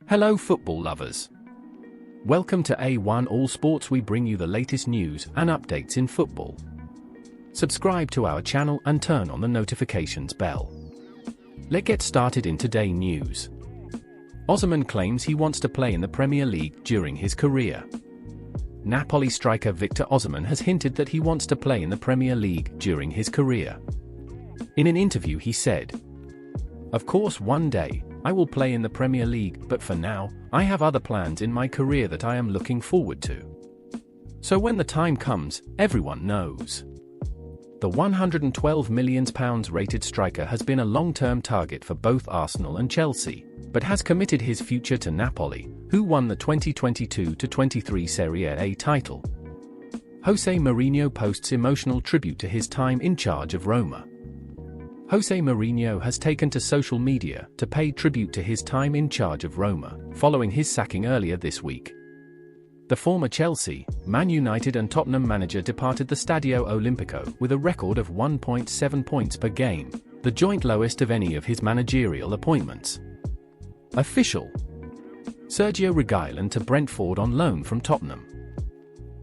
Hello football lovers. Welcome to A1 All Sports. We bring you the latest news and updates in football. Subscribe to our channel and turn on the notifications bell. Let's get started in today's news. Osimhen claims he wants to play in the Premier League during his career. Napoli striker Victor Osimhen has hinted that he wants to play in the Premier League during his career. In an interview he said, "Of course one day, I will play in the Premier League, but for now, I have other plans in my career that I am looking forward to. So when the time comes, everyone knows." The £112 million rated striker has been a long-term target for both Arsenal and Chelsea, but has committed his future to Napoli, who won the 2022-23 Serie A title. Jose Mourinho posts emotional tribute to his time in charge of Roma. Jose Mourinho has taken to social media to pay tribute to his time in charge of Roma, following his sacking earlier this week. The former Chelsea, Man United and Tottenham manager departed the Stadio Olimpico with a record of 1.7 points per game, the joint lowest of any of his managerial appointments. Official: Sergio Reguilón to Brentford on loan from Tottenham.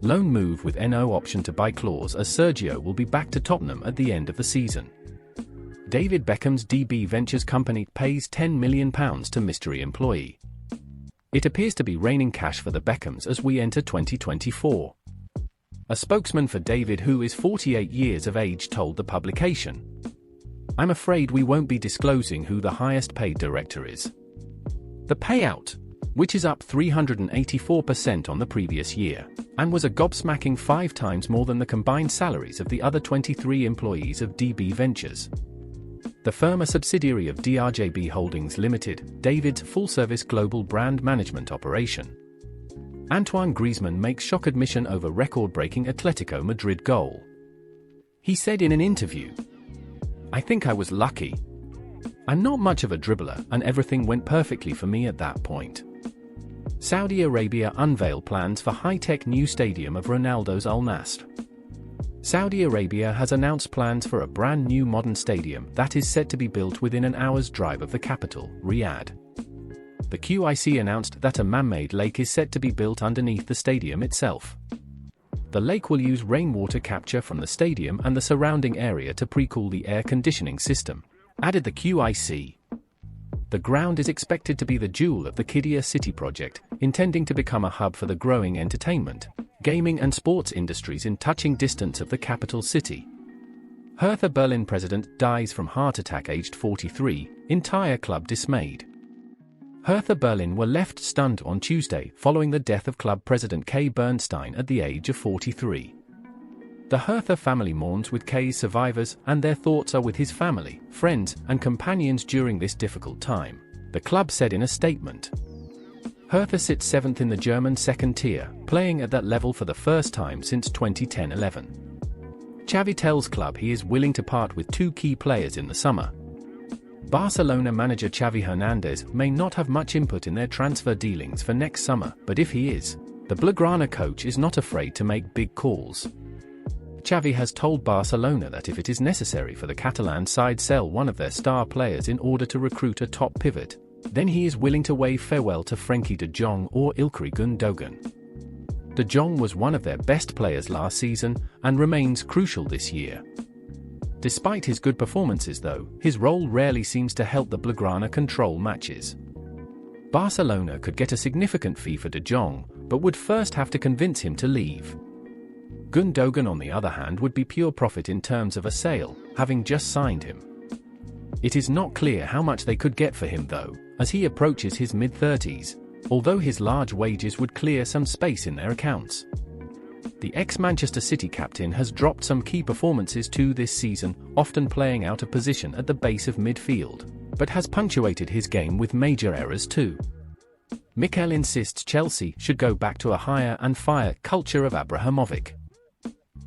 Loan move with no option to buy clause, as Sergio will be back to Tottenham at the end of the season. David Beckham's DB Ventures company pays £10 million to mystery employee. It appears to be raining cash for the Beckhams as we enter 2024. A spokesman for David, who is 48 years of age, told the publication, "I'm afraid we won't be disclosing who the highest paid director is." The payout, which is up 384% on the previous year, and was a gobsmacking 5 times more than the combined salaries of the other 23 employees of DB Ventures. The firm, a subsidiary of DRJB Holdings Limited, David's full-service global brand management operation. Antoine Griezmann makes shock admission over record-breaking Atletico Madrid goal. He said in an interview, "I think I was lucky. I'm not much of a dribbler and everything went perfectly for me at that point." Saudi Arabia unveil plans for high-tech new stadium of Ronaldo's Al Nassr. Saudi Arabia has announced plans for a brand new modern stadium that is set to be built within an hour's drive of the capital, Riyadh. The QIC announced that a man-made lake is set to be built underneath the stadium itself. The lake will use rainwater capture from the stadium and the surrounding area to pre-cool the air conditioning system, added the QIC. The ground is expected to be the jewel of the Qiddiya City project, intending to become a hub for the growing entertainment, gaming and sports industries in touching distance of the capital city. Hertha Berlin president dies from heart attack aged 43, entire club dismayed. Hertha Berlin were left stunned on Tuesday following the death of club president Kay Bernstein at the age of 43. The Hertha family mourns with Kay's survivors, and their thoughts are with his family, friends, and companions during this difficult time, the club said in a statement. Hertha sits 7th in the German second tier, playing at that level for the first time since 2010-11. Xavi tells club he is willing to part with 2 key players in the summer. Barcelona manager Xavi Hernandez may not have much input in their transfer dealings for next summer, but if he is, the Blaugrana coach is not afraid to make big calls. Xavi has told Barcelona that if it is necessary for the Catalan side sell one of their star players in order to recruit a top pivot, then he is willing to wave farewell to Frenkie De Jong or Ilkay Gundogan. De Jong was one of their best players last season and remains crucial this year. Despite his good performances though, his role rarely seems to help the Blaugrana control matches. Barcelona could get a significant fee for De Jong, but would first have to convince him to leave. Gundogan, on the other hand, would be pure profit in terms of a sale, having just signed him. It is not clear how much they could get for him though, as he approaches his mid-30s, although his large wages would clear some space in their accounts. The ex-Manchester City captain has dropped some key performances too this season, often playing out of position at the base of midfield, but has punctuated his game with major errors too. Mikel insists Chelsea should go back to a hire and fire culture of Abrahamovic.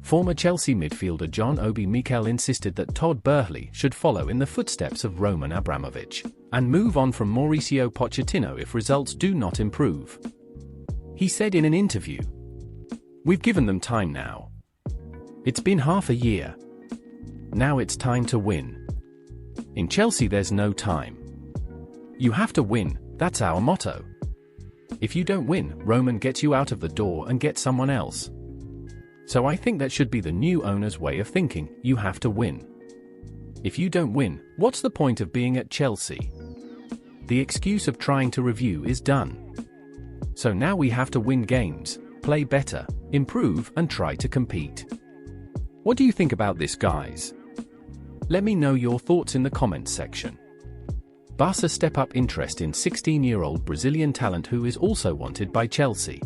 Former Chelsea midfielder John Obi Mikel insisted that Todd Boehly should follow in the footsteps of Roman Abramovich and move on from Mauricio Pochettino if results do not improve. He said in an interview, "We've given them time now. It's been half a year. Now it's time to win. In Chelsea there's no time. You have to win, that's our motto. If you don't win, Roman gets you out of the door and gets someone else. So I think that should be the new owner's way of thinking. You have to win. If you don't win, what's the point of being at Chelsea? The excuse of trying to review is done. So now we have to win games, play better, improve and try to compete. What do you think about this, guys? Let me know your thoughts in the comments section. Barca step up interest in 16-year-old Brazilian talent who is also wanted by Chelsea.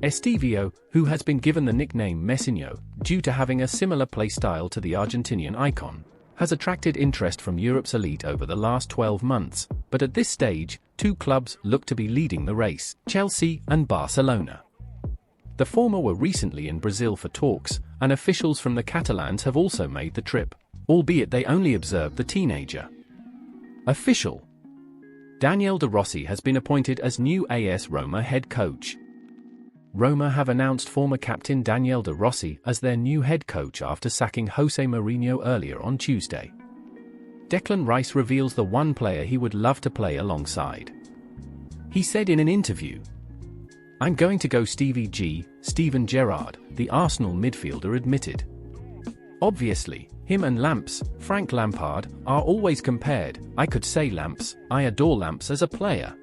Estevao, who has been given the nickname Messinho due to having a similar play style to the Argentinian icon, has attracted interest from Europe's elite over the last 12 months, but at this stage, two clubs look to be leading the race, Chelsea and Barcelona. The former were recently in Brazil for talks, and officials from the Catalans have also made the trip, albeit they only observed the teenager. Official. Daniel De Rossi has been appointed as new AS Roma head coach. Roma have announced former captain Daniel De Rossi as their new head coach after sacking Jose Mourinho earlier on Tuesday. Declan Rice reveals the one player he would love to play alongside. He said in an interview, "I'm going to go Stevie G." Steven Gerrard, the Arsenal midfielder, admitted. Obviously, him and Lamps, Frank Lampard, are always compared. I could say Lamps, I adore Lamps as a player.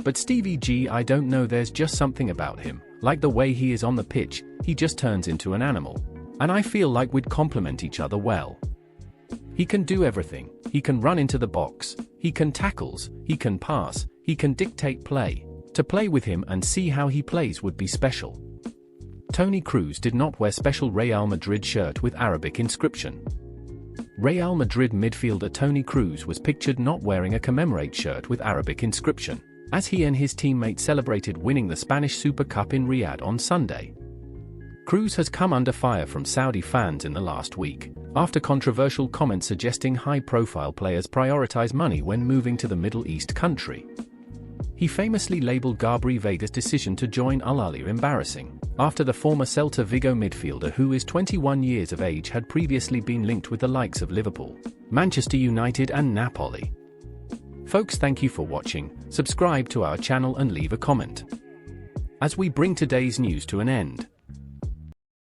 But Stevie G, I don't know, there's just something about him, like the way he is on the pitch, he just turns into an animal. And I feel like we'd complement each other well. He can do everything, he can run into the box, he can tackles, he can pass, he can dictate play. To play with him and see how he plays would be special. Toni Kroos did not wear special Real Madrid shirt with Arabic inscription. Real Madrid midfielder Toni Kroos was pictured not wearing a commemorate shirt with Arabic inscription, as he and his teammate celebrated winning the Spanish Super Cup in Riyadh on Sunday. Kroos has come under fire from Saudi fans in the last week, after controversial comments suggesting high-profile players prioritize money when moving to the Middle East country. He famously labeled Gabri Vega's decision to join Al Ahly embarrassing, after the former Celta Vigo midfielder, who is 21 years of age, had previously been linked with the likes of Liverpool, Manchester United and Napoli. Folks, thank you for watching, subscribe to our channel and leave a comment, as we bring today's news to an end.